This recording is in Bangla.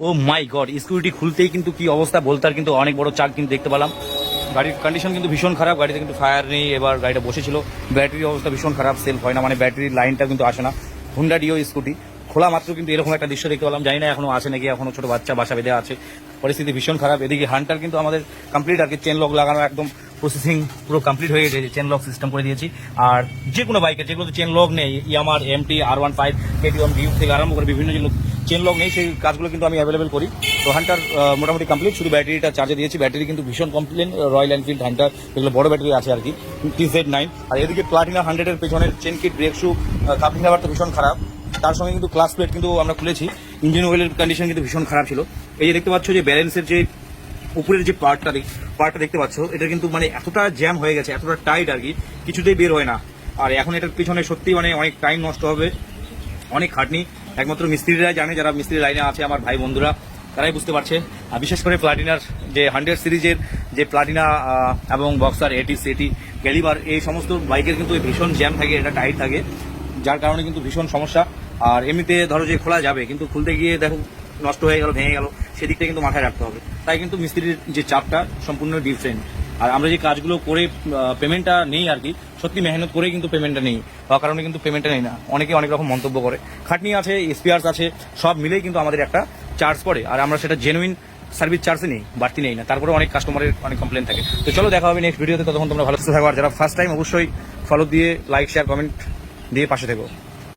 ও মাই গড, স্কুটি খুলতেই কিন্তু কি অবস্থা বলতে, আর কিন্তু অনেক বড় চাক কিন্তু দেখতে পেলাম। গাড়ির কন্ডিশন কিন্তু ভীষণ খারাপ, গাড়িতে কিন্তু ফায়ার নেই, এবার গাড়িটা বসেছিল। ব্যাটারির অবস্থা ভীষণ খারাপ, সেলফ হয় না, মানে ব্যাটারির লাইনটা কিন্তু আসে না। হুন্ডা ডিও স্কুটি খোলা মাত্র কিন্তু এরকম একটা দৃশ্য দেখতে পেলাম, জানি না এখনো আছে নাকি, এখনো ছোট বাচ্চা বাসা বেঁধে আছে, পরিস্থিতি ভীষণ খারাপ। এদিকে হান্টার কিন্তু আমাদের কমপ্লিট, আর কি চেন লক লাগানো একদম প্রসেসিং পুরো কমপ্লিট হয়ে গেছে, চেন লক সিস্টেম করে দিয়েছি। আর যে কোনো বাইকের যেগুলো চেন লক নেই, ইয়ামার MT R15 KTM ডিউক থেকে আরম্ভ করে বিভিন্ন যেগুলো চেন লক নেই, সেই কাজগুলো কিন্তু আমি অ্যাভেলেবেল করি। তো হান্টার মোটামুটি কমপ্লিট, শুধু ব্যাটারিটা চার্জে দিয়েছি। ব্যাটারি কিন্তু ভীষণ কমপ্লেন, রয়্যাল এনফিল্ড হান্টার এগুলো বড় ব্যাটারি আছে আর কি, TZ9। আর এদিকে প্লাটিনা 100-এর পেছনের chain kit, brake shoe, coupling lever তো ভীষণ খারাপ। তার সঙ্গে কিন্তু ক্লাস প্লেট কিন্তু আমরা খুলেছি, ইঞ্জিন অয়েলের কন্ডিশন কিন্তু ভীষণ খারাপ ছিল। এই যে দেখতে পাচ্ছ যে ব্যালেন্সের যে উপরের যে পার্টটা দেখতে পাচ্ছ, এটা কিন্তু মানে এতটা জ্যাম হয়ে গেছে, এতটা টাইট আর কি, কিছুতেই বের হয় না। আর এখন এটার পিছনে সত্যি মানে অনেক টাইম নষ্ট হবে, অনেক খাটনি। একমাত্র মিস্ত্রিরা জানে, যারা মিস্ত্রি লাইনে আছে আমার ভাই বন্ধুরা, তারাই বুঝতে পারছে। আর বিশেষ করে প্লাটিনার যে 100 সিরিজের যে প্লাটিনা এবং বক্সার AT ক্যালিবার, এই সমস্ত বাইকের কিন্তু ভীষণ জ্যাম থাকে, এটা টাইট থাকে, যার কারণে কিন্তু ভীষণ সমস্যা। আর এমনিতে ধরো যে খোলা যাবে, কিন্তু খুলতে গিয়ে দেখো নষ্ট হয়ে গেল, ভেঙে গেল, সেদিকটা কিন্তু মাথায় রাখতে হবে। তাই কিন্তু মিস্ত্রির যে চাপটা সম্পূর্ণ ডিফারেন্ট। আর আমরা যে কাজগুলো করে পেমেন্টটা নেই আর কি, সত্যি মেহনত করে কিন্তু পেমেন্টটা নেই, হওয়ার কারণে কিন্তু পেমেন্টটা নেই না। অনেকে অনেক রকম মন্তব্য করে, খাটনি আছে, স্পেয়ার্স আছে, সব মিলেই কিন্তু আমাদের একটা চার্জ পড়ে। আর আমরা সেটা জেনুইন সার্ভিস চার্জে নেই, বাড়তি নেই না। তারপরে অনেক কাস্টমারের অনেক কমপ্লেন থাকে। তো চলো দেখা হবে নেক্সট ভিডিওতে, ততক্ষণ তোমরা ভালো থাকো। আর যারা ফার্স্ট টাইম অবশ্যই ফলো দিয়ে লাইক শেয়ার কমেন্ট দিয়ে পাশে থেকো।